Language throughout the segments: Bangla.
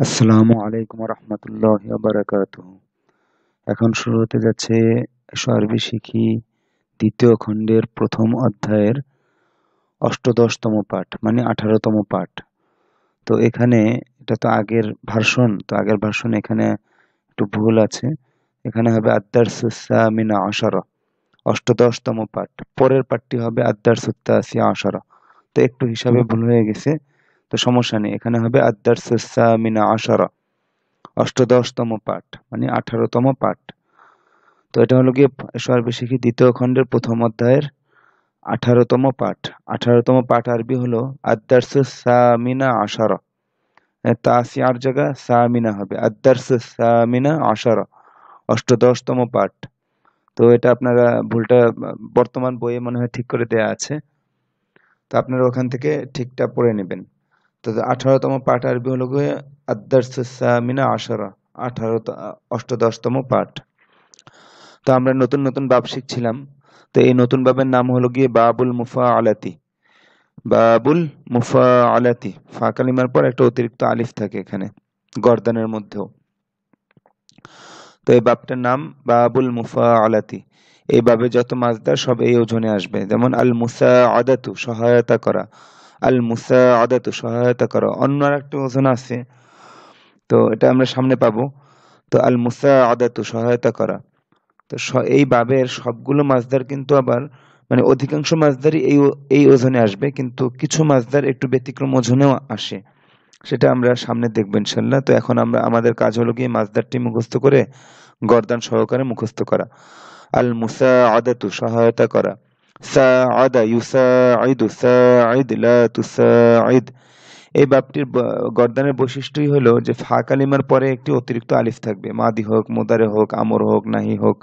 আসসালামু আলাইকুম রহমতুল্লাহি ওয়া বারাকাতুহু। এখন শুরু হতে যাচ্ছে আরবি শিখি দ্বিতীয় খণ্ডের প্রথম অধ্যায়ের অষ্টদশতম পাঠ, মানে 18তম পাঠ। তো এখানে এটা তো আগের ভার্সন এখানে একটু ভুল আছে। এখানে হবে আদ-দারসুস সামিনা আশারা, অষ্টদশতম পাঠ। পরের পাঠটি হবে আদ-দারসুত তাসিয়া আশারা। তো একটু হিসাবে ভুল হয়ে গেছে, তো সমস্যা নেই। এখানে হবে আদ-দারসুস সামিনা আশারা, অষ্টদশতম পাঠ, মানে 18তম পাঠ। তো এটা হলো গিয়ে আরবি শিখি দ্বিতীয় খণ্ডের প্রথম অধ্যায়ের 18তম পাঠ। 18তম পাঠ আরবি হলো আদ-দারসুস সামিনা আশারা। তাসিয়ার জায়গা সামিনা হবে, আদ-দারসুস সামিনা আশারা, অষ্টদশতম পাঠ। তো এটা আপনারা ভুলটা বর্তমান বইয়ে মনে হয় ঠিক করে দেয়া আছে, তো আপনারা ওখান থেকে ঠিকটা পড়ে নেবেন। তো 18তম পাঠ আরবি হলো গিয়ে আদ-দারসুস সামিনা আশারা, 18 অষ্টদশতম পাঠ। তো আমরা নতুন নতুন বাব শিখছিলাম। তো এই নতুন বাবের নাম হলো গিয়ে বাবুল মুফাআলাতি। বাবুল মুফাআলাতি, ফা কালিমার পর একটা অতিরিক্ত আলিফ থাকে এখানে গর্দানের মধ্যেও। তো এই বাবটার নাম বাবুল মুফাআলাতি। এই বাবে যত মাজদার সব এই ওজনে আসবে। যেমন আল মুসাআদাতু, সহায়তা করা। আল মুসাআদাতু, সহায়তা করা। অন্য আরেকটা ওজন আছে, তো এটা আমরা সামনে পাবো। তো আল মুসাআদাতু, সহায়তা করা। তো এই বাবের সবগুলো মাজদার কিন্তু আবার, মানে অধিকাংশ মাজদারই এই ওজনে আসবে, কিন্তু কিছু মাজদার একটু ব্যতিক্রম ওজনেও আসে। সেটা আমরা সামনে দেখবো ইনশাল্লাহ। তো এখন আমাদের কাজ হলো গিয়ে মাজদারটি মুখস্থ করে গর্দান সহকারে মুখস্থ করা। আল মুসাআদাতু, সহায়তা করা। সাআদা ইউসাঈদু, সাঈদ লা তুসাঈদ। এই বাবটির গর্দানের বৈশিষ্ট্যই হলো যে ফা কালিমার পরে একটি অতিরিক্ত আলিফ থাকবে, মাদি হোক, মুদারে হোক, আমর হোক, নাহি হোক।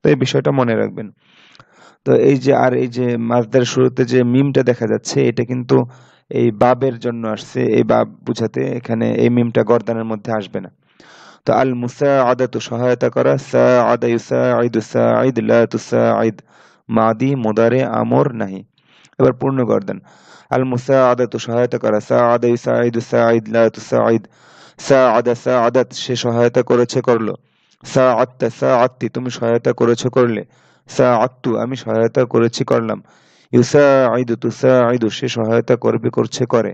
তো এই বিষয়টা মনে রাখবেন। তো এই যে মাজদার শুরুতে যে মিমটা দেখা যাচ্ছে, এটা কিন্তু এই বাবের জন্য আসছে, এই বাব বুঝাতে এখানে এই মিমটা গর্দানের মধ্যে আসবে না। তো আল মুসাআদাতু, সহায়তা করা। সাআদা ইউসাঈদু, সাঈদ লা তুসাঈদ, মাদি, মুদারে, আমর, নাহি। এবার পূর্ণ গর্দান। আল মুসাআদাতু, সহায়তা করা। সাআদা ইউসাঈদু, সাঈদ লা তুসাঈদ। সাআদা সাআদাত, সে সহায়তা করেছে, করলো। সাআদতা সাআদতি, তুমি সহায়তা করেছো, করলে। সাআদতু, আমি সহায়তা করেছি, করলাম। ইউসাঈদু তুসাঈদু, সে সহায়তা করবে, করছে, করে।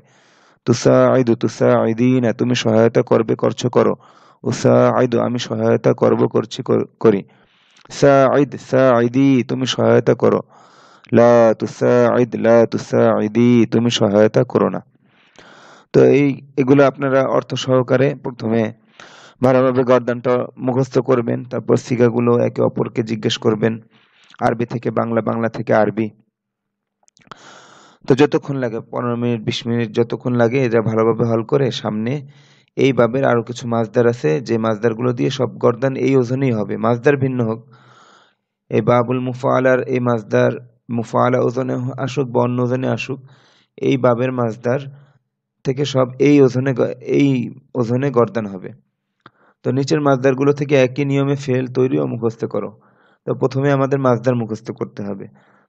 তুসাঈদু তুসাঈদিনা, তুমি সহায়তা করবে, করছো, করো। উসাঈদু, আমি সহায়তা করব, করছি, করি। সাঈদ সাঈদি, তুমি সহায়তা করো। লা তুসাঈদ লা তুসাঈদি, তুমি সহায়তা করো না। তো এগুলো আপনারা অর্থ সহকারে প্রথমে ভালোভাবে গর্দানটা মুখস্থ করবেন, তারপর সিগাগুলো একে অপরকে জিজ্ঞেস করবেন, আরবি থেকে বাংলা, বাংলা থেকে আরবি। তো যতক্ষণ লাগে, 15 মিনিট 20 মিনিট যতক্ষণ লাগে, এটা ভালোভাবে হল করে সামনে এই বাবের আরো কিছু মাজদার আছে, যে মাজদারগুলো দিয়ে সব গর্দান এই ওজনেই হবে, মাজদার ভিন্ন হোক। এই বাবুল মুফাআলার এই মাজদার মুফাআলা ওজনে আসুক বা অন্য ওজনে আসুক, এই বাবের মাজদার থেকে সব এই ওজনে গর্দান হবে। তো নিচের মাজদারগুলো থেকে একই নিয়মে ফেল, তৈরি ও মুখস্থ করো। তো প্রথমে আমাদের মাজদার মুখস্থ করতে হবে।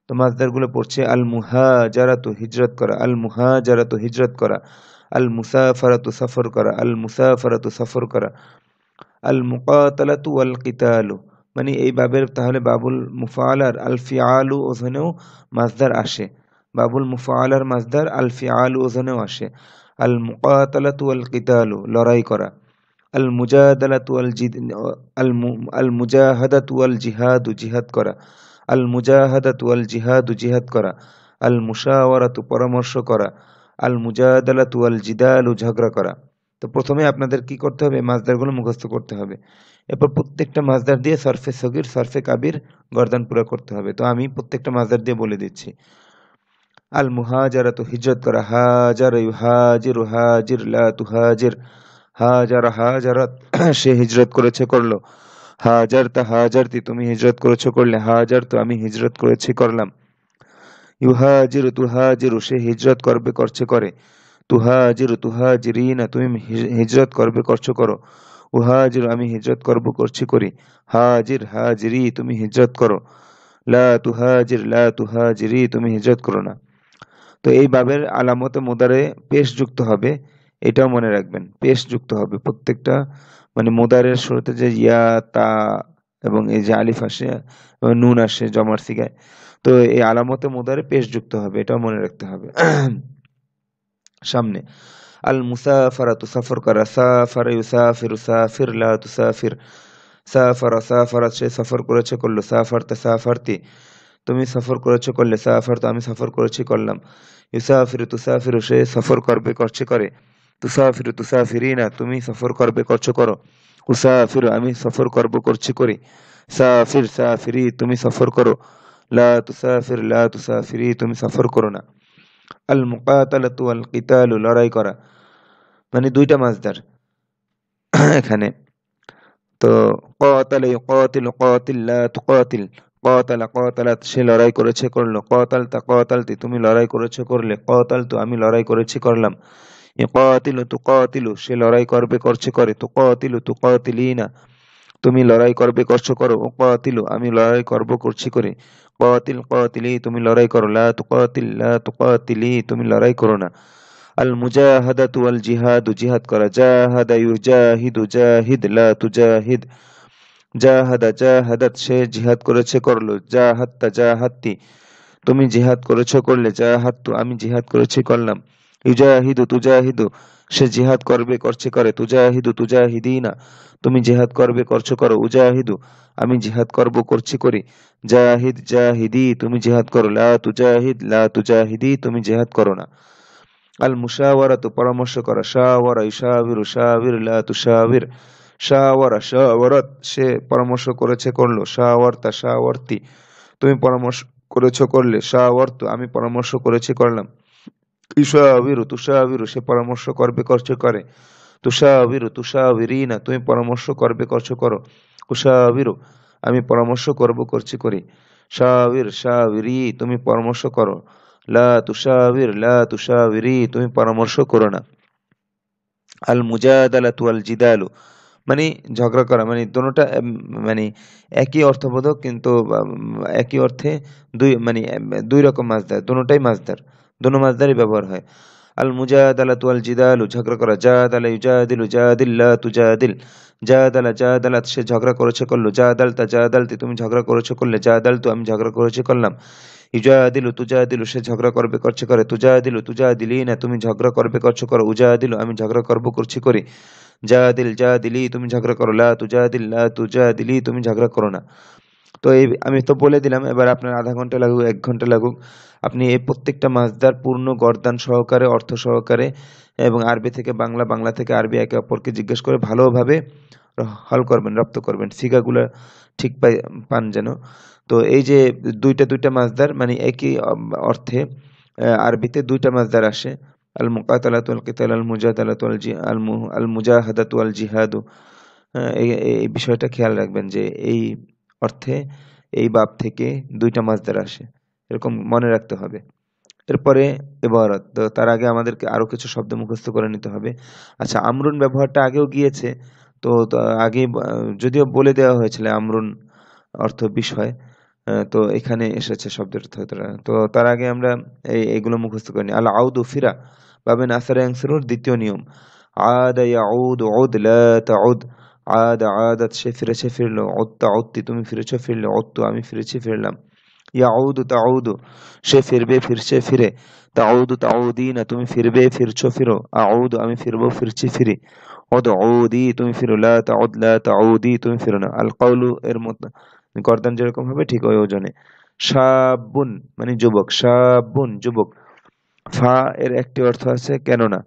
তো মাজদারগুলো পড়ছে আল মুহাজারাতু, হিজরত করা। আল মুহাজারাতু, হিজরত করা। আল মুসাফারাতু, সফর করা। আল মুসাফারাতু, সফর করা। আল মুকাতালাতু ওয়াল কিতালু, মানে এই বাবের তাহলে বাবুল মুফাআলার আল ফিআলু ওজনেও মাজদার আসে। বাবুল মুফাআলার মাজদার আল ফিআলু ওজনেও আসে। আল মুকাতালাতু ওয়াল কিতালু, লড়াই করা। আল মুজাদালাতু ওয়াল আল মুজাহাদাতু ওয়াল জিহাদু, জিহাদ করা। আল মুজাহাদাতু ওয়াল জিহাদু, জিহাদ করা। আল মুশাওয়ারাতু, পরামর্শ করা। আল মুজাদালাতু ওয়াল জিদালু, ঝগড়া করা। তো প্রথমে আপনাদের কি করতে হবে, মাজদারগুলো মুখস্থ করতে হবে। এরপর প্রত্যেকটা মাজদার দিয়ে সরফে সগীর, সরফে কাবির গর্দান পুরা করতে হবে। তো আমি প্রত্যেকটা মাজদার দিয়ে বলে দিচ্ছি। আল মুহাজারাতু, হিজরত করা। হাজার ইউহাজিরু, হাজির লা তুহাজির। হাজারা হাজারাত, সে হিজরত করেছে, করলো। হাজারতা হাজারতি, তুমি হিজরত করেছো, করলে। হাজারতু, আমি হিজরত করেছি, করলাম। ইউহাজিরু তুহাজিরু, সে হিজরত করবে, করছে, করে। তুহাজিরু তুহাজিরিনা, তুমি হিজরত করবে, করছো, করো। উহাজিরু, আমি হিজরত করব, করছি, করি। হাজির হাজিরি, তুমি হিজরত করো। লা তুহাজির লা তুহাজিরি, তুমি হিজরত করো না। তো এই বাবের আলামতে মুদারে পেশ যুক্ত হবে। এটাও মনে রাখবেন, পেশ যুক্ত হবে প্রত্যেকটা, মানে মুদারের শুরুতে যে ইয়া, তা এবং এই যে আলিফ আসে এবং নুন আসে জমার সিগায়, তো এই আলামতে মুদারে পেশ যুক্ত হবে, এটাও মনে রাখতে হবে। সামনে আল মুসাফারাতু সফর করা, সাফারা ইউসাফিরু সাফির লা তুসাফির, সাফারা সাফারাত সে সফর করেছে করলো, সাফারতা সাফারতি তুমি সফর করেছো করলে, সাফারতু আমি সফর করেছি করলাম, ইউসাফিরু তুসাফিরু সে সফর করবে করছে করে, তুসাফিরু তুসাফিরিনা তুমি সফর করবে করছো করো, উসাফিরু আমি সফর করব করছি করি, সাফির সাফিরি তুমি সফর করো, লা তুসাফির লা তুসাফিরি তুমি সফর করো না। আল মুকাতালাতু ওয়াল কিতালু লড়াই করা, মানে দুইটা মাসদার এখানে। তো কাতালা ইউকাতিলু কাতিল লা তুকাতিল, কাতালা কাতালাত সে লড়াই করেছে করলো, কাতালতা কাতালতি তুমি লড়াই করেছে করলে, কাতালতু আমি লড়াই করেছি করলাম, ইউকাতিলু তুকাতিলু সে লড়াই করবে করছে করে, তুকাতিলু তুকাতিলিনা তুমি লড়াই করবে করছো করো, উকাতিলু আমি লড়াই করব করছি করে, কাতিল কাতিলি তুমি লড়াই করো, লা তুকাতিল লা তুকাতিলি তুমি লড়াই করো না। আল মুজাহাদাতু ওয়াল জিহাদু জিহাদ করা, জাহাদা ইউজাহিদু জাহিদ লা তুজাহিদ, জাহাদা জাহাদাত সে জিহাদ করেছে করলো, জাহাদতা জাহাদতি তুমি জিহাদ করেছো করলে, জাহাদতু আমি জিহাদ করেছি করলাম, ইউজাহিদু তুজাহিদু সে জিহাদ করবে করছে করে, তুজাহিদু তুজাহিদিনা তুমি জিহাদ করবে করছো করো, উজাহিদু আমি জিহাদ করব করছি করি, জাহিদ জাহিদি তুমি জিহাদ করো, লা তুজাহিদ লা তুজাহিদি তুমি জিহাদ করো না। আল মুশাওয়ারাতু পরামর্শ করা, শাওয়ারা ইউশাবিরু শাবির লা তুশাবির, শাওয়ারা শাওয়ারাত সে পরামর্শ করেছে করলো, শাওয়ারতা শাওয়ারতি তুমি পরামর্শ করেছো করলে, শাওয়ারতু আমি পরামর্শ করেছি করলাম, ইউশাবিরু তুশাবিরু সে পরামর্শ করবে করছে করে, তুশাবিরু তুশাবিরিনা তুমি পরামর্শ করবে করছো করো, উশাবিরু আমি পরামর্শ করব করছি করি, শাবির শাবিরি তুমি পরামর্শ করো, লা তুশাবির লা তুশাবিরি তুমি পরামর্শ করো না। আল মুজাদালাতু ওয়াল জিদালু, মানে ঝগড়া করা, মানে দোনোটা মানে একই অর্থবোধক, কিন্তু একই অর্থে দুই, মানে দুই রকম মাছদার, দোনোটাই মাছদার, দোনো মাছদারই ব্যবহার হয়। আল মুজাদালাতু ওয়াল জিদালু ঝগড়া করা, জাদালা ইউজাদিলু জাদিল লা তুজাদিল, জাদালা জাদালাত সে ঝগড়া করেছে করলো, জাদালতা জাদালতি তুমি ঝগড়া করেছো করলে, জাদালতু আমি ঝগড়া করেছি করলাম, ইউজাদিলু তুজাদিলু সে ঝগড়া করবে করছে করে, তুজাদিলু তুজাদিলিনা তুমি ঝগড়া করবে করছো করো, উজাদিলু আমি ঝগড়া করব করছি করি, জাদিল জাদিলি তুমি ঝগড়া করো, লা তুজাদিল লা তুজাদিলি তুমি ঝগড়া করো না। তো এই আমি তো বলে দিলাম, এবার আপনার আধা ঘন্টা লাগুক 1 ঘন্টা লাগুক, আপনি এই প্রত্যেকটা মাসদার পূর্ণ গর্দান সহকারে অর্থ সহকারে এবং আরবি থেকে বাংলা, বাংলা থেকে আরবি একে অপরকে জিজ্ঞেস করে ভালোভাবে হল করবেন, রপ্ত করবেন, সিগাগুলো ঠিক পান যেন। তো এই যে দুইটা দুইটা মাসদার, মানে একই অর্থে আরবিতে দুইটা মাসদার আসে, আল মুকাতালাতু ওয়াল কিতাল, আল মুজাদালাতু ওয়াল আল মুজাহাদাতু ওয়াল জিহাদু। এই এই বিষয়টা খেয়াল রাখবেন যে এই অর্থে এই বাব থেকে দুইটা মাসদার আসে, এরকম মনে রাখতে হবে। এরপরে ইবারত, তো তার আগে আমাদেরকে আরো কিছু শব্দ মুখস্থ করে নিতে হবে। আচ্ছা, আমরুন ব্যবহারটা আগেও গিয়েছে, তো আগে যদিও বলে দেওয়া হয়েছিল আমরুন অর্থ বিষয়, তো এখানে এসেছে শব্দের অর্থ। তো তার আগে আমরা এইগুলো মুখস্থ করে নিই। আল আউদু ফিরা, বাবে নাসারা ইয়ানসুরুর দ্বিতীয় নিয়ম, আদা ইয়াউদু উদ লা তাউদ, আদা আদাত সে ফিরেছে ফিরলো, উত্তা উত্তি তুমি ফিরেছো ফিরলে, উত্তু আমি ফিরেছি ফিরলাম, ইয়াউদু তাউদু সে ফিরবে ফিরছে ফিরে, তাউদু তাউদিনা তুমি ফিরবে ফিরছো ফিরো, আউদু আমি ফিরবো ফিরছি ফিরি, উদউদি তুমি ফিরো, লা তাউদ লা তাউদি তুমি ফিরো না। আল কাউলু এর মতো গর্দান যেরকম হবে ঠিক ওই ওজনে। শাবুন মানে যুবক, শাবুন যুবক। ফা এর একটি অর্থ আছে কেননা,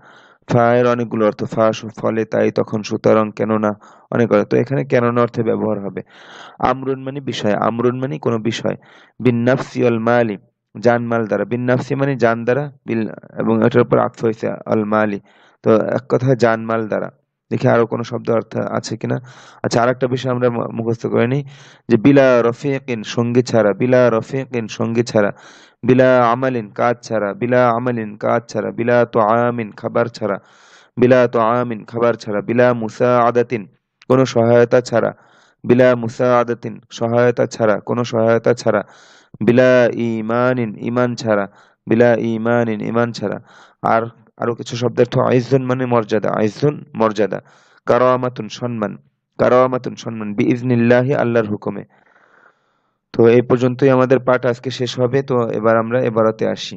ফা এর অনেকগুলো অর্থ, ফা ফলে তাই তখন সুতরাং কেননা অনেক অর্থ, তো এখানে কেননা অর্থে ব্যবহার হবে। আমরুন মানে বিষয়, আমরুন মানে কোনো বিষয়। বিন নাফসি ওয়াল মালি জানমাল দ্বারা, বিন নাফসি মানে জান দ্বারা, বিল এবং এটার উপর আত্ম হয়েছে আল মালি, তো এক কথায় জানমাল দ্বারা। দেখি আরো কোনো শব্দ অর্থ আছে কিনা। আচ্ছা, আরেকটা বিষয় আমরা মুখস্থ করে নিই, যে বিলা রফিকিন সঙ্গী ছাড়া, বিলা রফিকিন সঙ্গী ছাড়া, বিলা আমালিন কাজ ছাড়া, বিলা আমালিন কাজ ছাড়া, বিলা তো আমিন খাবার ছাড়া, বিলা তো আমিন খাবার ছাড়া, বিলা মুসা আদাতিন কোনো সহায়তা ছাড়া, বিলা মুসাআদাতিন সহায়তা ছাড়া কোনো সহায়তা ছাড়া, বিলা ইমানিন ইমান ছাড়া, বিলা ইমানিন ইমান ছাড়া। আর আরো কিছু শব্দের অর্থ আইজুন মানে মর্যাদা, আইজুন মর্যাদা, কারামাতুন সম্মান, কারামাতুন সম্মান, বিইজনিল্লাহি আল্লাহর হুকুমে। তো এই পর্যন্তই আমাদের পাঠ আজকে শেষ হবে। তো এবার আমরা এবারতে আসি।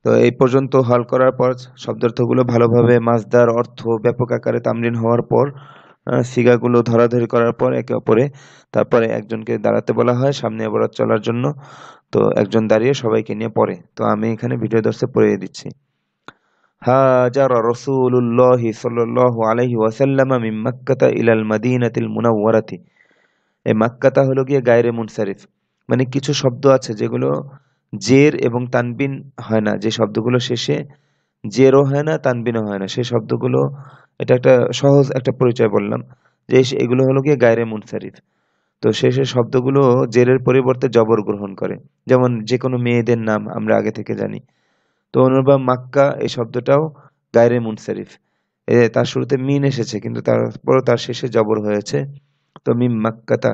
তো এই পর্যন্ত হল করার পর শব্দার্থগুলো ভালোভাবে মাসদার অর্থ ব্যাপক আকারে তামরিন হওয়ার পর সিগাগুলো ধরাধরি করার পর একে অপরে তারপরে একজনকে দাঁড়াতে বলা হয় সামনে এবারত চলার জন্য। তো একজন দাঁড়িয়ে সবাইকে নিয়ে পড়ে। তো আমি এখানে ভিডিও দর্শে পড়িয়ে দিচ্ছি। হাজার রাসূলুল্লাহি সাল্লাল্লাহু আলাইহি ওয়াসাল্লাম মিন মক্কাতা ইলাল মাদিনাতিল মুনাওয়ারাতি। এই মাক্কাতা হলো গিয়ে গায়রে মুনসারিফ, মানে কিছু শব্দ আছে যেগুলো জের এবং তানবিন হয় না, যে শব্দগুলো শেষে জেরও হয় না তানবিনও হয় না, সেই শব্দগুলো, এটা একটা সহজ একটা পরিচয় বললাম যে এগুলো হলো গিয়ে গায়রে মুনসারিফ। তো শেষের শব্দগুলো জেরের পরিবর্তে জবর গ্রহণ করে, যেমন যে কোনো মেয়েদের নাম আমরা আগে থেকে জানি। তো অনুরূপ মাক্কা এই শব্দটাও গায়রে মুনসারিফ, তার শুরুতে মিন এসেছে কিন্তু তারপর তার শেষে জবর হয়েছে। তো মিম মাক্কাতা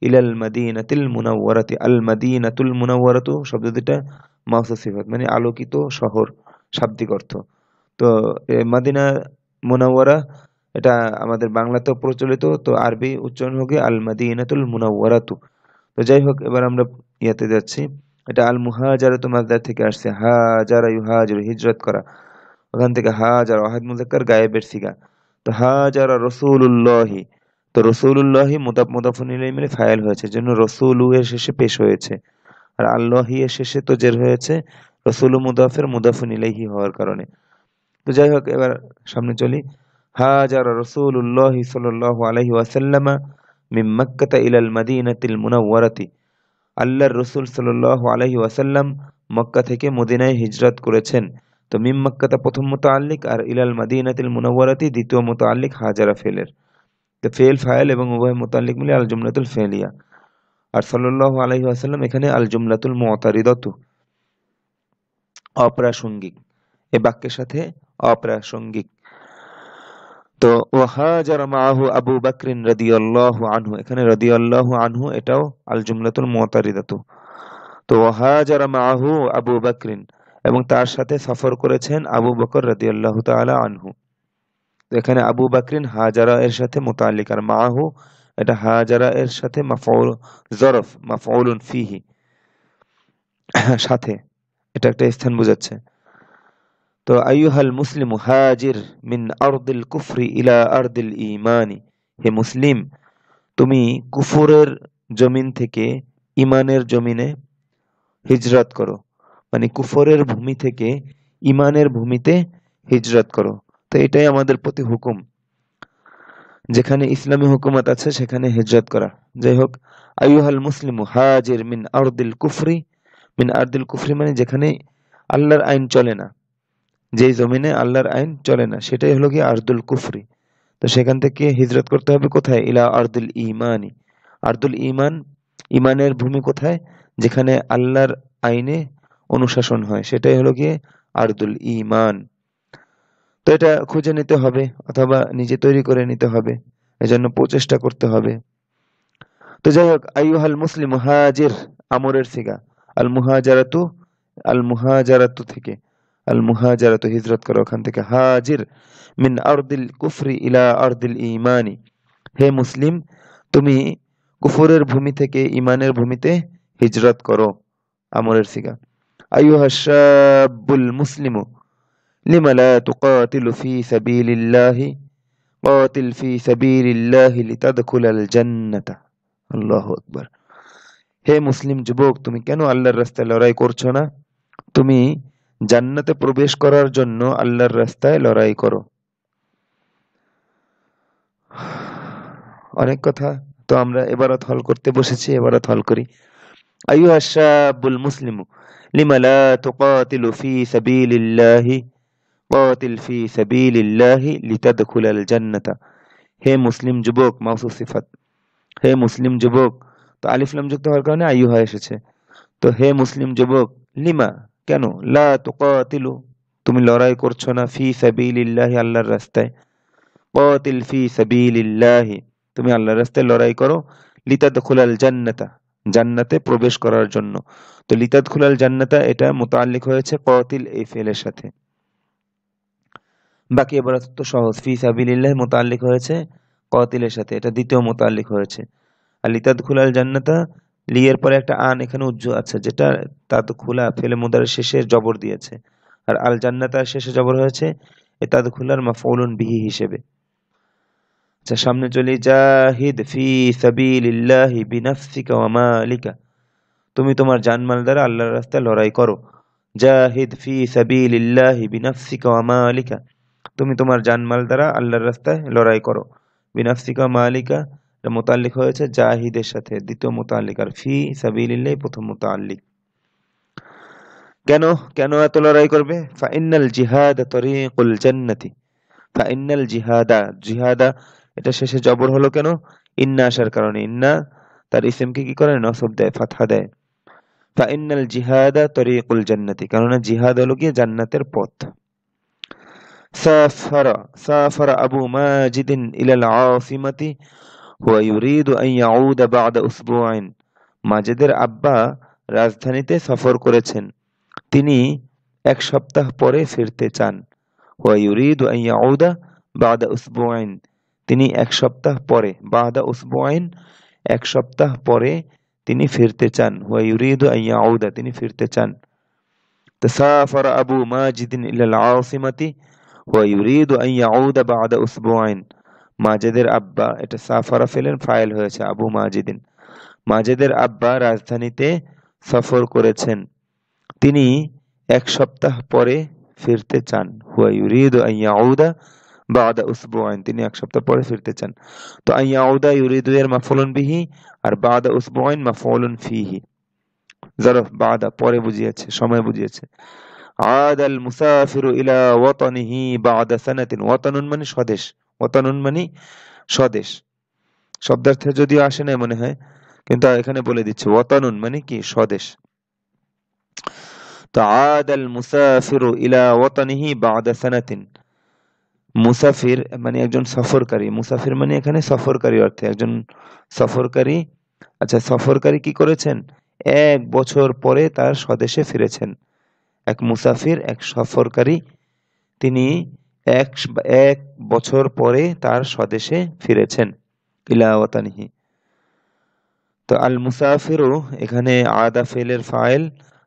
ইলাল মাদিনাতিল মুনাওয়ারাতি, আল মাদিনাতুল মুনাওয়ারাতু শব্দ দুটা মাউসুফ সিফাত মানে আলোকিত শহর, শাব্দিক অর্থ। তো মাদিনা মুনাওয়ারা এটা আমাদের বাংলাতেও প্রচলিত, তো আরবি উচ্চারণ হবে আল মাদিনাতুল মুনাওয়ারাতু। তো যাই হোক, এবার আমরা ইয়াতে যাচ্ছি। এটা আল মুহাজারাতু মাসদার থেকে আসছে, হাজারা ইউহাজিরু হিজরত করা, ওখান থেকে হাজার ওয়াহিদ মুজাক্কার গায়েবের সিগা। তো হাজারা রাসূলুল্লাহি, তো রাসূলুল্লাহি মুদাফ মুদাফুন ইলাইহি মিলে ফাইল হয়েছে, জন্য রাসূলু এর শেষে পেশ হয়েছে। আর আল্লাহি এর শেষে তো জের হয়েছে রাসূলু মুদাফের মুদাফুন ইলাইহি হওয়ার কারণে। তো যাই হোক, এবার সামনে চলি। হাজারা রাসূলুল্লাহি সাল্লাল্লাহু আলাইহি ওয়াসাল্লাম মিন মক্কাতা ইলাল মাদিনাতিল মুনাওয়ারাতি। আল্লাহর রাসূল সাল্লাল্লাহু আলাইহি ওয়াসাল্লাম মক্কা থেকে মদিনায় হিজরত করেছেন। তো মিম মক্কাতা প্রথম মুতাআল্লিক আর ইলাল মাদিনাতিল মুনাওয়ারাতি দ্বিতীয় মুতাআল্লিক হাজারা ফেলের। তো ফেল ফাইল এবং উভয় মুতাআল্লিক মিলে আল জুমলাতুল ফেলিয়া। আর সাল্লাল্লাহু আলাইহি ওয়াসাল্লাম এখানে আল জুমলাতুল মুতারিদাতু, অপ্রাসঙ্গিক, এই বাক্যের সাথে অপ্রাসঙ্গিক। তো ওয়াহাজারা মাআহু আবু বকর রাদিয়াল্লাহু আনহু, এখানে রাদিয়াল্লাহু আনহু এটাও আল জুমলাতুল মুতারিদাতু। তো ওয়াহাজারা মাআহু আবু বকর, এবং তার সাথে সফর করেছেন আবু বকর রাদিয়াল্লাহু তাআলা আনহু। তো এখানে আবু বকরিন হাজারা এর সাথে মুতাআল্লিক, আর মাআহু এটা হাজারা এর সাথে মাফউল জরফ মাফউলুন ফিহি, সাথে, এটা একটা স্থান বোঝাচ্ছে। তো আইয়ুহাল মুসলিমু হাজির মিন আরদিল কুফরি ইলা আরদিল ঈমানি, হে মুসলিম তুমি কুফরের জমিন থেকে ঈমানের জমিনে হিজরত করো, মানে কুফরের ভূমি থেকে ঈমানের ভূমিতে হিজরত করো। তো এটাই আমাদের প্রতি হুকুম, যেখানে ইসলামী হুকুমত আছে সেখানে হিজরত করা। যাই হোক, আইয়ুহাল মুসলিমু হাজির মিন আরদিল কুফরি, মিন আরদিল কুফরি মানে যেখানে আল্লাহর আইন চলে না, যেই জমিনে আল্লাহর আইন চলে না সেটাই হলো কি আরদুল কুফরি। তো সেখান থেকে হিজরত করতে হবে কোথায়? ইলা আরদুল ঈমানি, আরদুল ঈমান, ঈমানের ভূমি কোথায়? যেখানে আল্লাহর আইনে অনুশাসন হয় সেটাই হলো গিয়ে আরদুল ঈমান। তো এটা খুঁজে নিতে হবে অথবা নিজে তৈরি করে নিতে হবে, এজন্য প্রচেষ্টা করতে হবে। তো যাই হোক, আইয়ুহাল মুসলিম হাজির আমরের সিগা, আল মুহাজারাতু, আল মুহাজারাতু থেকে, আল মুহাজারাতু হিজরত করো ওখান থেকে, হাজির মিন আরদিল কুফরি ইলা আরদিল ঈমানি, হে মুসলিম তুমি কুফরের ভূমি থেকে ঈমানের ভূমিতে হিজরত করো, আমরের সিগা। আইয়ুহাশ শাবুল মুসলিমু লিমা লা তুকাতিলু ফি সাবিলিল্লাহি কাতিল ফি সাবিলিল্লাহি লিতাদখুলাল জান্নাতা, আল্লাহু আকবার। হে মুসলিম যুবক তুমি কেন আল্লাহর রাস্তায় লড়াই করছো না? তুমি জান্নাতে প্রবেশ করার জন্য আল্লাহর রাস্তায় লড়াই করো। অনেক কথা, তো আমরা এবারত হল করতে বসেছি, এবারত হল করি। আইয়ুহাশ শাবুল মুসলিমু লিমা লা তুকাতিলু ফি সাবিলিল্লাহি কাতিল ফি সাবিলিল্লাহি লিতাদখুলাল জান্নাতা, হে মুসলিম যুবক মাউসুফ সিফাত, হে মুসলিম যুবক, তো আলিফ লাম যুক্ত হওয়ার কারণে আইয়ুহা এসেছে। তো হে মুসলিম যুবক, লিমা কেন, লা তুকাতিলু তুমি লড়াই করছো না, ফি সাবিলিল্লাহি আল্লাহর রাস্তায়, কাতিল ফি সাবিলিল্লাহি তুমি আল্লাহর রাস্তায় লড়াই করো, লিতাদখুলাল জান্নাতা জান্নাতে প্রবেশ করার জন্য। তো লিতাদখুলাল জান্নাতা এটা মুতাআল্লিক হয়েছে কাতিল এই ফেলের সাথে। বাকি এবার তো সহজ, ফি সাবিলিল্লাহ মুতাআল্লিক হয়েছে কাতিলের সাথে, এটা দ্বিতীয় মুতাআল্লিক হয়েছে। আর লিতাদখুলাল জান্নাতা লিয়ের পরে একটা আন এখানে উজ্জ আছে, যেটা তাদখুলা ফেলে মুদারের শেষে জবর দিয়েছে, আর আল জান্নাতার শেষে জবর হয়েছে এ তাদখুলার মাফউলুন বিহি হিসেবে। আচ্ছা সামনে চলি, জাহিদ ফি সাবিলিল্লাহি বিনাফসিকা ওয়া মালিকা, তুমি তোমার জানমাল দ্বারা আল্লাহর রাস্তায় লড়াই করো। জাহিদ ফি সাবিলিল্লাহি বিনাফসিকা ওয়া মালিকা, তুমি তোমার জানমাল দ্বারা আল্লাহর রাস্তায় লড়াই করো। বিনাফসিকা ওয়া মালিকা এটা মুতাআল্লিক হয়েছে জাহিদের সাথে, দ্বিতীয় মুতাআল্লিক, আর ফি সাবিলিল্লাহি প্রথম মুতাআল্লিক। কেন কেন এত লড়াই করবে? ফাইন্নাল জিহাদা তরিকুল জান্নাতি, ফাইন্নাল জিহাদা, জিহাদা এটা শেষে জবর হলো কেন? ইন্না আসার কারণে। ইন্না তার ইসিমকে কি করে? নসব দেয়, ফাতহা দেয়। ফাইন্নাল জিহাদা তরিকুল জান্নাতি, কারণ জিহাদ হলো গিয়ে জান্নাতের পথ। সাফারা সাফারা আবু মাজিদিন ইলাল আসিমাতি হুয়া ইউরিদু আন ইয়াউদা বা'দা উসবুআইন, মাজিদের আব্বা রাজধানীতে সফর করেছেন, তিনি এক সপ্তাহ পরে ফিরতে চান। হুয়া ইউরিদু আন ইয়াউদা বা'দা উসবুআইন, তিনি এক সপ্তাহ পরে, বা'দা উসবুআইন এক সপ্তাহ পরে তিনি ফিরতে চান। হুয়া ইউরিদু আন ইয়াউদা তিনি ফিরতে চান। তাসাফার আবু মাজিদিন ইলাল আসিমাতি হুয়া ইউরিদু আন ইয়াউদা বা'দা উসবুআইন, মাজিদের আব্বা, এটা সাফারা ফেলেন ফাইল হয়েছে আবু মাজিদিন, মাজিদের আব্বা রাজধানীতে সফর করেছেন, তিনি এক সপ্তাহ পরে ফিরতে চান। হুয়া ইউরিদু আন ইয়াউদা বা'দা উসবুআইন, তিনি এক সপ্তাহ পরে ফিরতে চান। তো আন ইয়াউদা ইউরিদু এর মাফউলুন বিহি, আর বা'দা উসবুআইন মাফউলুন ফিহি, জরফ বা'দা পরে বুঝিয়েছে, সময় বুঝিয়েছে। আদাল মুসাফিরু ইলা ওয়াতানিহি বা'দা সানাতিন, ওয়াতানুন মানে স্বদেশ, ওয়াতানুন মানে স্বদেশ, শব্দার্থে যদিও আসে না মনে হয়, কিন্তু এখানে বলে দিচ্ছে ওয়াতানুন মানে কি? স্বদেশ। তো আদাল মুসাফিরু ইলা ওয়াতানিহি বা'দা সানাতিন, মুসাফির মানে একজন সফরকারী, মুসাফির মানে এখানে সফরকারী অর্থে একজন সফরকারী। আচ্ছা সফরকারী কি করেছেন? এক বছর পরে তার স্বদেশে ফিরেছেন। এক মুসাফির, এক সফরকারী, তিনি এক এক বছর পরে তার স্বদেশে ফিরেছেন। ইলা ওয়াতানিহি, তো আল মুসাফিরু এখানে আদা ফেলের ফাইল,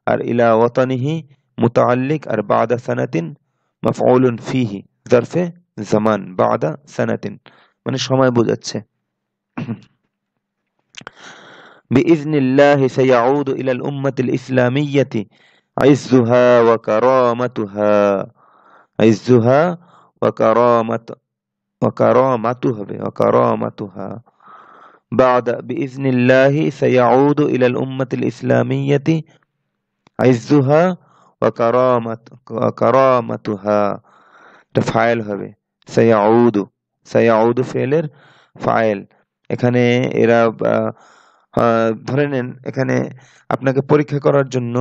আর ইলা ওয়াতানিহি মুতাআল্লিক, আর বা'দা সানাতিন মাফউলুন ফিহি জারফে জামান, বা'দা সানাতিন মানে সময় বোঝাচ্ছে। বিইজনিল্লাহি সায়াউদু ইলাল উম্মাতিল ইসলামিয়্যাতি ইজ্জুহা ওয়া কারামাতুহা, ইজ্জুহা ওয়া কারামাত, ওয়া কারামাতু হবে, ওয়া কারামাতুহা। بعد بإذن الله سيعود إلى الأمة الإسلامية عزها وكرامتها، এটা ফাইল হবে, সায়াউদু, সায়াউদু ফেলের ফাইল। এখানে এরা ধরে নেন এখানে আপনাকে পরীক্ষা করার জন্য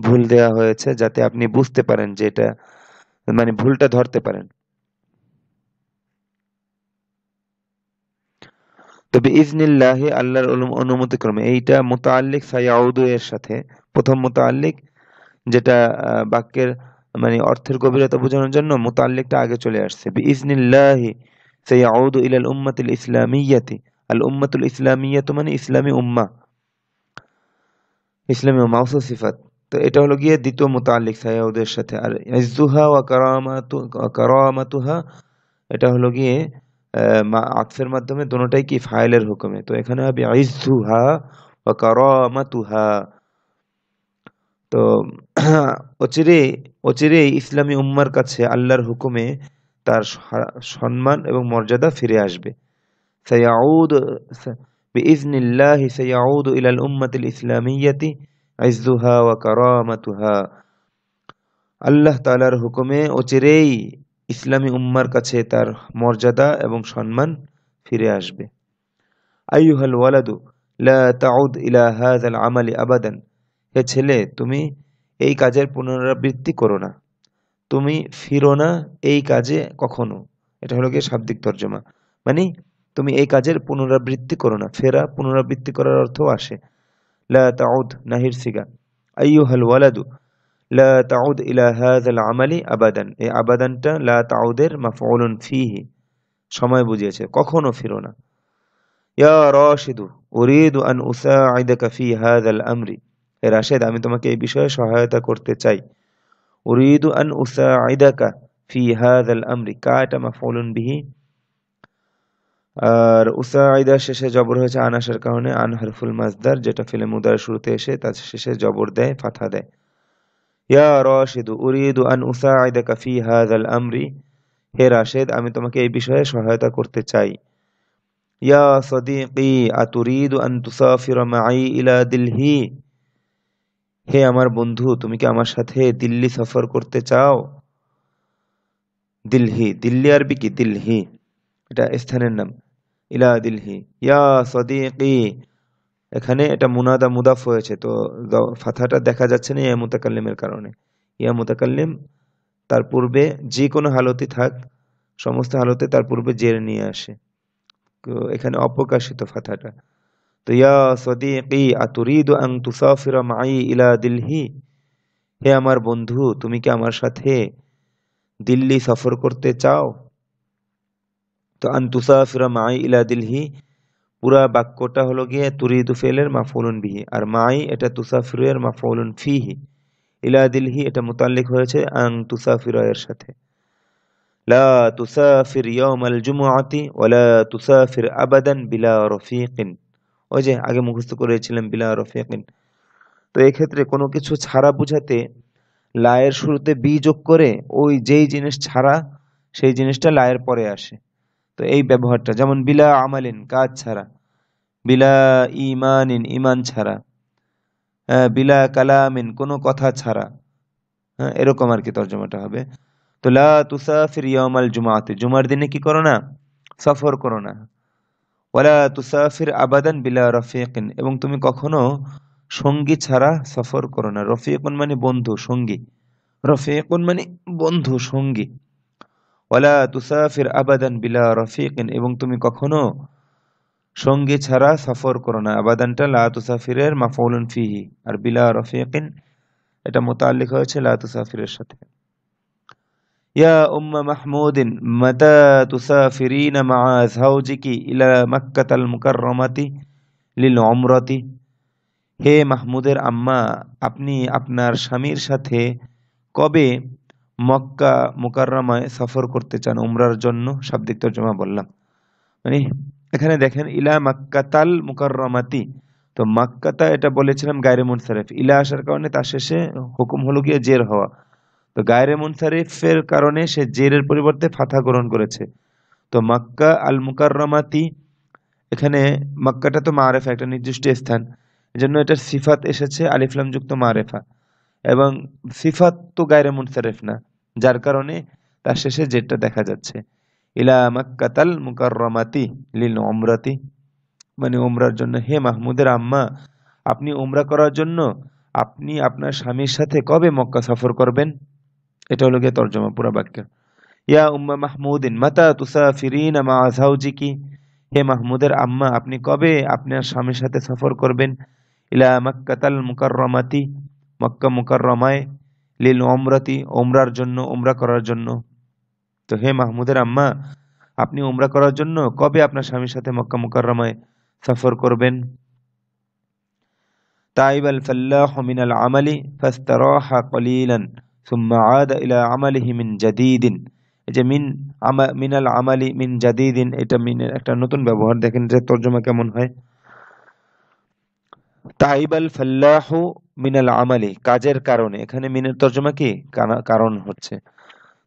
ভুল দেয়া হয়েছে, যাতে আপনি বুঝতে পারেন যে এটা মানে ভুলটা ধরতে পারেন। তবে ইজনিল্লাহি আল্লাহর অনুমতি ক্রমে, এইটা মুতাআল্লিক সায়াউদু এর সাথে, প্রথম মুতাআল্লিক যেটা বাক্যের মানে অর্থের গভীরতা বোঝানোর জন্য মুতাআল্লিকটা আগে চলে আসছে। বিইজনিল্লাহি সায়াউদু ইলাল উম্মাতিল ইসলামিয়্যাতি, আল উম্মাতুল ইসলামিয়্যাতু মানে ইসলামী উম্মাহ, ইসলামী উম্মাহ মাউসুফ সিফাত। তো এটা হলো গিয়ে দ্বিতীয় মুতাআল্লিক সায়াউদের সাথে। আর ইজ্জুহা ওয়া কারামাতুহা এটা হলো গিয়ে আতফের মাধ্যমে দোনোটাই কি ফাইলের হুকুমে। তো এখানে হবে ইজ্জুহা ওয়া কারামাতুহা। তো অচিরে ইসলামী উম্মার কাছে আল্লাহর হুকুমে তার সম্মান এবং মর্যাদা ফিরে আসবে। সায়াউদ বিইজনিল্লাহি সায়াউদু ইলাল উম্মাতিল ইসলামিয়্যাতি ইজ্জুহা ওয়া কারামাতুহা, আল্লাহ তাআলার হুকুমে অচিরেই ইসলামী উম্মার কাছে তার মর্যাদা এবং সম্মান ফিরে আসবে। আইয়ুহাল ওয়ালাদু লা তাউদ ইলা হাযাল আমালি আবাদান, হে ছেলে তুমি এই কাজের পুনরাবৃত্তি করো না, তুমি ফিরো না এই কাজে কখনো। এটা হলো গিয়ে শাব্দিক তর্জমা, মানে তুমি এই কাজের পুনরাবৃত্তি করো না। ফেরা পুনরাবৃত্তি করার অর্থও আসে। লা তাউদ নাহির সিগা, আইয়ুহাল ওয়ালাদু লা তাউদ ইলা হাযাল আমালি আবাদান, এই আবাদানটা লা তাউদের মাফউলুন ফিহি, সময় বুঝিয়েছে, কখনো ফিরো না। ইয়া রাশিদু উরিদু আন উসাইদাকা ফি হাযাল আমরি, হে রাশেদ আমি তোমাকে এই বিষয়ে সহায়তা করতে চাই। উরিদু আন উসাইদাকা ফি হাযাল আমরি, কা এটা মাফউলুন বিহি, আর উসাইদা শেষে জবর হয়েছে আন আসার কারণে, আন হারফুল মাজদার যেটা ফিলে মুদার শুরুতে এসে তার শেষে জবর দেয়, ফাথা দেয়। ইয়া রাশিদু উরিদু আন উসাইদাকা ফি হাযাল আমরি, হে রাশেদ আমি তোমাকে এই বিষয়ে সহায়তা করতে চাই। ইয়া সাদিকি আতুরিদু আন তুসাফিরা মাই ইলা দিল্লি, হে আমার বন্ধু তুমি কি আমার সাথে দিল্লি সফর করতে চাও। দিল্লি, দিল্লি আরবি কি দিল্লি, এটা স্থানের নাম। ইলা দিল্লি, ইয়া সাদিকি, এখানে এটা মুনাদা মুদাফ হয়েছে, তো ফাথাটা দেখা যাচ্ছে না ইয়া মুতাকাল্লিমের কারণে। ইয়া মুতাকাল্লিম তার পূর্বে যে কোনো হালতে থাক, সমস্ত হালতে তার পূর্বে জের নিয়ে আসে, তো এখানে অপ্রকাশিত ফাথাটা। তো ইয়া সাদিকি আতুরিদু আন তুসাফিরা মাই ইলা দিল্লি, হে আমার বন্ধু তুমি কি আমার সাথে দিল্লি সফর করতে চাও। তো আন তুসাফিরা মাই ইলা দিল্লি পুরা বাক্যটা হলো গিয়ে তুরিদু ফেলের মাফউলুন বিহি, আর মাই এটা তুসাফিরু এর মাফউলুন ফিহি, ইলা দিল্লি এটা মুতাল্লিক হয়েছে আন তুসাফিরা এর সাথে। লা তুসাফির ইয়াউমাল জুমআতি ওয়ালা তুসাফির আবাদান বিলা রফিকিন, ওই যে আগে মুখস্থ করেছিলাম বিলা রফিকিন। তো এই ক্ষেত্রে কোনো কিছু ছাড়া বুঝাতে লায়ের শুরুতে বি যোগ করে ওই যেই জিনিস ছাড়া সেই জিনিসটা লায়ের পরে আসে। তো এই ব্যবহারটা যেমন বিলা আমালিন কাজ ছাড়া, বিলা ইমানিন ইমান ছাড়া, বিলা কালামিন কোনো কথা ছাড়া, হ্যাঁ এরকম আর কি তর্জমাটা হবে। তো লা তুসাফির ইয়াউমাল জুমাআতি, জুমার দিনে কি করো না, সফর করো না। ওয়ালা তুসাফির আবাদান বিলা রফিকিন, এবং তুমি কখনো সঙ্গী ছাড়া সফর করো না। রফিকুন মানে বন্ধু সঙ্গী, রফিকুন মানে বন্ধু সঙ্গী। ওয়ালা তুসাফির আবাদান বিলা রফিকিন, এবং তুমি কখনো সঙ্গী ছাড়া সফর করো না। আবাদানটা লা তুসাফিরের মাফউলুন ফিহি, আর বিলা রফিকিন এটা মুতাআল্লিক হয়েছে লা তুসাফিরের সাথে। ইয়া উম্মা মাহমুদিন মাতা তুসাফিরিনা মা যাওজিকি ইলা মাক্কাতাল মুকাররমাতি লিল উমরাতি, হে মাহমুদের আম্মা আপনি আপনার স্বামীর সাথে কবে মক্কা মুকাররমায় সফর করতে চান উমরার জন্য। শাব্দিক তর্জমা বললাম, মানে এখানে দেখেন ইলা মাক্কাতাল মুকাররমাতি, তো মাক্কাতা এটা বলেছিলাম গায়রে মুনসারিফ, ইলা আসার কারণে তার শেষে হুকুম হলো গিয়ে জের হওয়া, তো গায়রে মুনসারিফের কারণে সে জেরের পরিবর্তে ফাথা গ্রহণ করেছে। তো মক্কা আল মুকাররমাতি, এখানে মক্কাটা তো মারেফা একটা নির্দিষ্ট স্থান, এজন্য এটার সিফাত এসেছে আলিফ লাম যুক্ত মারেফা, এবং সিফাত তো গায়রে মুনসারিফ না, যার কারণে তার শেষে যেটা দেখা যাচ্ছে ইলা মাক্কাতাল মুকাররমাতি লিল উমরাতি, মানে উমরার জন্য। হে মাহমুদের আম্মা আপনি উমরা করার জন্য আপনি আপনার স্বামীর সাথে কবে মক্কা সফর করবেন, এটা হলো গিয়ে তর্জমা পুরা বাক্যের। ইয়া উম্মা মাহমুদিন মাতা তুসাফিরিনা মা যাওজিকি, হে মাহমুদের আম্মা আপনি কবে আপনার স্বামীর সাথে সফর করবেন। ইলা মাক্কাতাল মুকাররমাতি মক্কা মুকাররমায়, লিল উমরাতি উমরার জন্য উমরা করার জন্য। তো হে মাহমুদের আম্মা আপনি উমরা করার জন্য কবে আপনার স্বামীর সাথে মক্কা মুকাররমায় সফর করবেন। তাইবাল ফাল্লাহু মিনাল আমালি ফাস্তারাহা কলিলান সুম্মা আদা ইলা আমালিহি মিন জাদিদিন, এই যে মিনাল আমালি মিন জাদিদিন, এটা মিনের একটা নতুন ব্যবহার, দেখেন যে তর্জমা কেমন হয়। তাইবাল ফাল্লাহু মিনাল আমালি কাজের কারণে, এখানে মিনের তর্জমা কি কারণ হচ্ছে।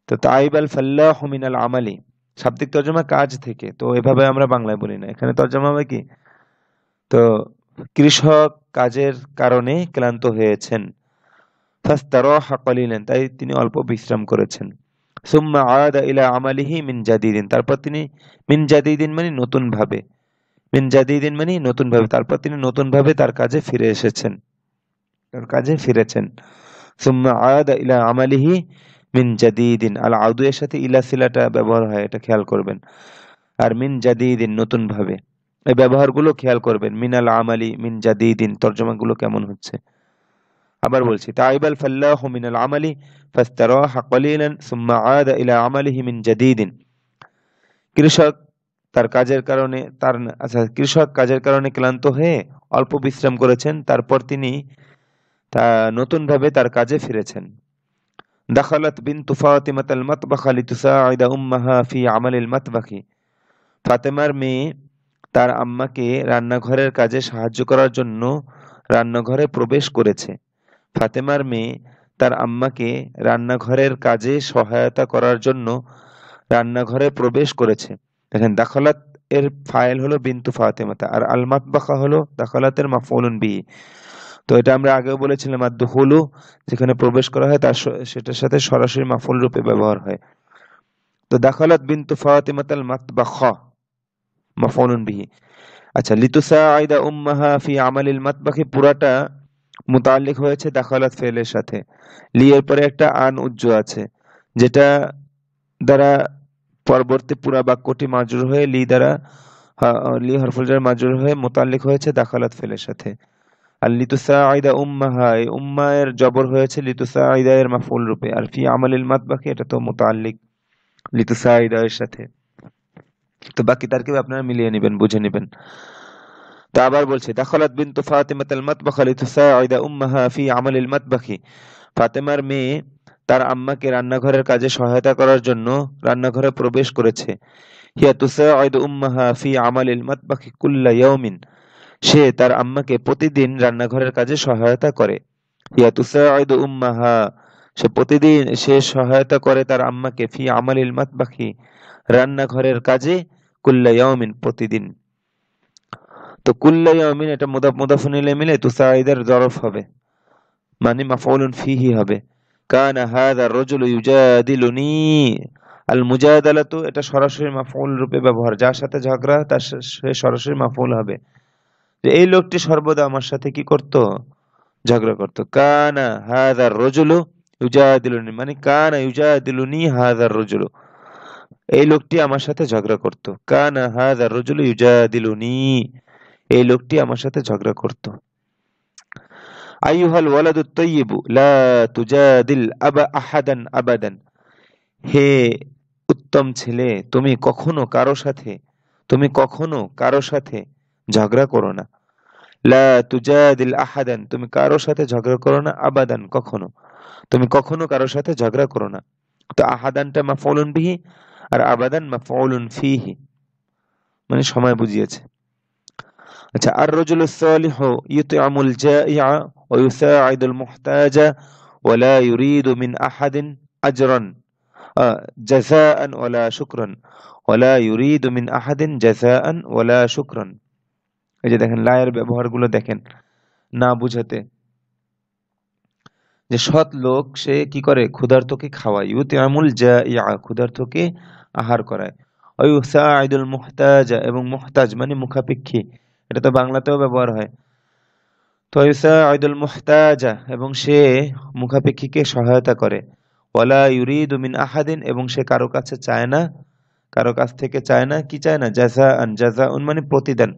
তো তাইবাল ফাল্লাহু মিনাল আমালি শাব্দিক তর্জমা কাজ থেকে, তো এভাবে আমরা বাংলায় বলি না, এখানে তর্জমা হবে কি, তো কৃষক কাজের কারণে ক্লান্ত হয়েছেন, ফাস্তারাহা কলিলান তাই তিনি অল্প বিশ্রাম করেছেন। সুম্মা আদা ইলা আমালিহি মিন জাদিদিন, তারপর তিনি মিন জাদিদিন মানে নতুন ভাবে, মিন জাদিদিন মানে নতুন ভাবে, তারপর তিনি নতুন ভাবে তার কাজে ফিরে এসেছেন, তার কাজে ফিরেছেন। সুম্মা আদা ইলা আমালিহি মিন জাদিদিন, আল আউদু এর সাথে ইলা সিলাটা ব্যবহার হয়, এটা খেয়াল করবেন। আর মিন জাদিদিন নতুন ভাবে, এই ব্যবহারগুলো খেয়াল করবেন। মিনাল আমালি, মিন জাদিদিন, তর্জমাগুলো কেমন হচ্ছে। আবার বলছি, তাইবাল ফাল্লাহু মিনাল আমালি ফাস্তারাহা কলিলান সুম্মা আদা ইলা আমালিহি মিন জাদিদিন। কৃষক তার কাজের কারণে কৃষক কাজের কারণে ক্লান্ত হয়ে অল্প বিশ্রাম করেছেন, তারপর তিনি তা নতুন ভাবে তার কাজে ফিরেছেন। দাখালাত বিনতু ফাতিমাতাল মাতবাখা লিতুসাঈদা উম্মাহা ফি আমালিল মাতবাখি। ফাতেমার মেয়ে তার আম্মাকে রান্নাঘরের কাজে সাহায্য করার জন্য রান্নাঘরে প্রবেশ করেছে। ফাতেমার মেয়ে তার আম্মাকে রান্নাঘরের কাজে সহায়তা করার জন্য রান্নাঘরে প্রবেশ করেছে। দেখেন, দাখালাত এর ফাইল হলো বিনতু ফাতেমাতা, আর আল মাতবাখা হলো দাখালাতের মাফউলুন বিহি। তো এটা আমরা আগেও বলেছিলাম, আদ-দুখুলু যেখানে প্রবেশ করা হয় তার সেটার সাথে সরাসরি মাফউল রূপে ব্যবহার হয়। তো দাখালাত বিনতু ফাতিমাতাল মাতবাখা মাফউলুন বিহি। আচ্ছা, লিতুসাঈদা উম্মাহা ফি আমালিল মাতবাখি পুরাটা মুতাআল্লিক হয়েছে দাখালাত ফেলের সাথে। লি এর পরে একটা আন উজ্জ আছে, যেটা দ্বারা পরবর্তী পুরা বাক্যটি মাজরুর হয়ে লি হরফুল জার মাজরুর হয়ে মুতাআল্লিক হয়েছে দাখালাত ফেলের সাথে। আর লিতুসাঈদা উম্মাহা, এই উম্মা এর জবর হয়েছে লিতুসাঈদা এর মাফউল রূপে, আর ফি আমালিল মাতবাখি এটা তো মুতাআল্লিক লিতুসাঈদা এর সাথে। তো বাকি তারকিব আপনারা মিলিয়ে নেবেন, বুঝে নেবেন। তা আবার বলছে, দাখালাত বিনতু ফাতিমাতাল মাতবাখা লিতুসাঈদা উম্মাহা ফি আমালিল মাতবাখি। ফাতেমার মেয়ে তার আম্মাকে রান্নাঘরের কাজে সহায়তা করার জন্য রান্নাঘরে প্রবেশ করেছে। হিয়া তুসাঈদু উম্মাহা ফি আমালিল মাতবাখি কুল্লা ইয়াউমিন। সে তার আম্মাকে প্রতিদিন রান্নাঘরের কাজে সহায়তা করে। হিয়া তুসাঈদু উম্মাহা, সে সহায়তা করে তার আম্মাকে ফি আমালিল মাতবাখি, রান্নাঘরের কাজে, কুল্লা ইয়াউমিন, প্রতিদিন। তো কুল্লা ইয়াউমিন এটা মুদাফুন ইলাইহি মিলে তুসাঈদার যরফ হবে, মানে মাফউলুন ফিহি হবে। কানা হাযা রাজুলু ইউজাদিলুনি, আল মুজাদালাতু এটা সরাসরি মাফউল রূপে ব্যবহার, যার সাথে ঝগড়া তার সে সরাসরি মাফউল হবে। যে এই লোকটি সর্বদা আমার সাথে কি করত? ঝগড়া করত। কানা হাযা রাজুলু ইউজাদিলুনি, মানে কানা ইউজাদিলুনি হাযা রাজুলু, এই লোকটি আমার সাথে ঝগড়া করত। কানা হাযা রাজুলু ইউজাদিলুনি, এই লোকটি আমার সাথে ঝগড়া করত। আইয়ুহাল ওয়ালাদুত তাইয়্যিবু লা তুজাদিল আহাদান আবাদান। হে উত্তম ছেলে, তুমি কখনো কারো সাথে ঝগড়া করো না। লা তুজাদিল আহাদান, তুমি কারো সাথে ঝগড়া করো না। আবাদান, কখনো, তুমি কখনো কারো সাথে ঝগড়া করো না। তো আহাদানটা মাফউলুন বিহি আর আবাদান মাফউলুন ফিহি, মানে সময় বুঝিয়েছে। আচ্ছা, আর রাজুলুস সালিহু ইউতআমুল জাইআ ওয়া ইউসাঈদুল মুহতাজা ওয়া লা ইউরিদু মিন আহাদিন আজরান জাযাআন ওয়ালা শুকরান, ওয়া লা ইউরিদু মিন আহাদিন জাযাআন ওয়ালা শুকরান। এই যে দেখেন, লা এর ব্যবহারগুলো দেখেন না বুঝাতে। যে সৎ লোক সে কি করে? ক্ষুধার্তকে খাওয়ায়। ইউতআমুল জাইআ, ক্ষুধার্তকে আহার করায়। ওয়া ইউসাঈদুল মুহতাজা, এবং মুহতাজ মানে মুখাপেক্ষী, এটা তো বাংলাতেও ব্যবহার হয়। তো ইউসাঈদুল মুহতাজা, এবং সে মুখাপেক্ষীকে সহায়তা করে। ওয়ালা ইউরিদু মিন আহাদিন, এবং সে কারো কাছে চায় না, কারো কাছ থেকে চায় না, কি চায় না? জাযাআন, জাযাউন মানে প্রতিদান,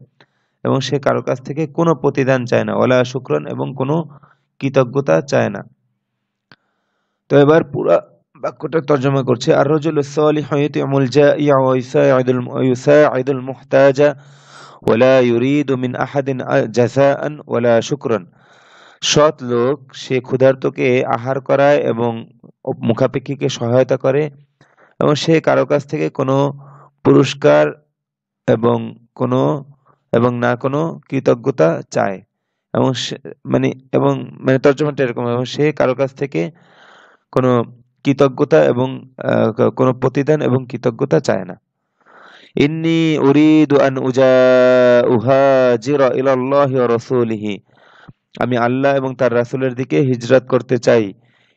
এবং সে কারো কাছ থেকে কোনো প্রতিদান চায় না। ওয়ালা শুকরান, এবং কোনো কৃতজ্ঞতা চায় না। তো এবার পুরা বাক্যটা তর্জমা করছে। আর রাজুলুস সালিহু ইউতআমুল জাইআ ওয়া ইউসাঈদুল মুহতাজা ওয়া লা ইউরিদু মিন আহাদিন জাযাআন ওয়ালা শুকরান। সৎ লোক সে ক্ষুধার্তকে আহার করায় এবং মুখাপেক্ষীকে সহায়তা করে, এবং সে কারো কাছ থেকে কোনো পুরস্কার এবং কোনো না কোনো কৃতজ্ঞতা চায়, এবং মানে তর্জমাটা এরকম, এবং সে কারো কাছ থেকে কোনো কৃতজ্ঞতা এবং কোনো প্রতিদান এবং কৃতজ্ঞতা চায় না। ইন্নী উরিদু আন উহাজিরা ইলাল্লাহি ওয়া রাসূলিহি, আমি আল্লাহ এবং তার রাসূলের দিকে হিজরত করতে চাই।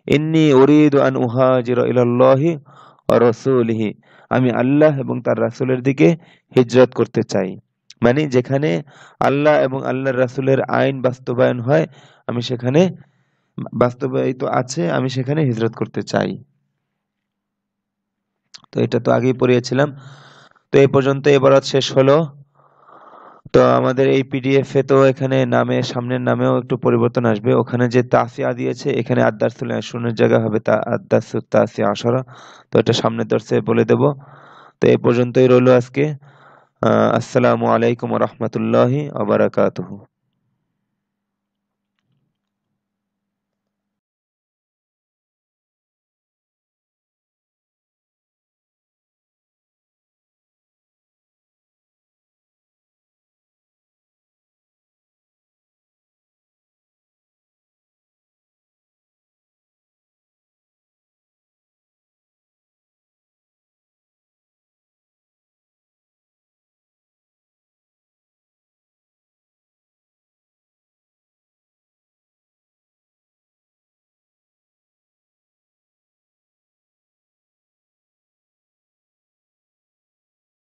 ইন্নী উরিদু আন উহাজিরা ইলাল্লাহি ওয়া রাসূলিহি, আমি আল্লাহ এবং তার রাসূলের দিকে হিজরত করতে চাই, মানে যেখানে আল্লাহ এবং আল্লাহর রাসূলের আইন বাস্তবায়ন হয়, আমি সেখানে বাস্তবায়িত আছে, আমি সেখানে হিজরত করতে চাই। তো এটা তো আগেই পড়িয়েছিলাম। তো এই পর্যন্ত ইবারত শেষ হলো। তো আমাদের এই পিডিএফ এ তো এখানে নামে সামনের নামেও একটু পরিবর্তন আসবে। ওখানে যে তাসিয়া দিয়েছে এখানে আদ-দারসুল 20 এর জায়গায় হবে তা আদ-দারসুত তাসিয়া আশারা। তো এটা সামনের দর্সে বলে দেব। তো এই পর্যন্তই রইলো আজকে। আসসালামু আলাইকুম ওয়া রাহমাতুল্লাহি ওয়া বারাকাতুহু।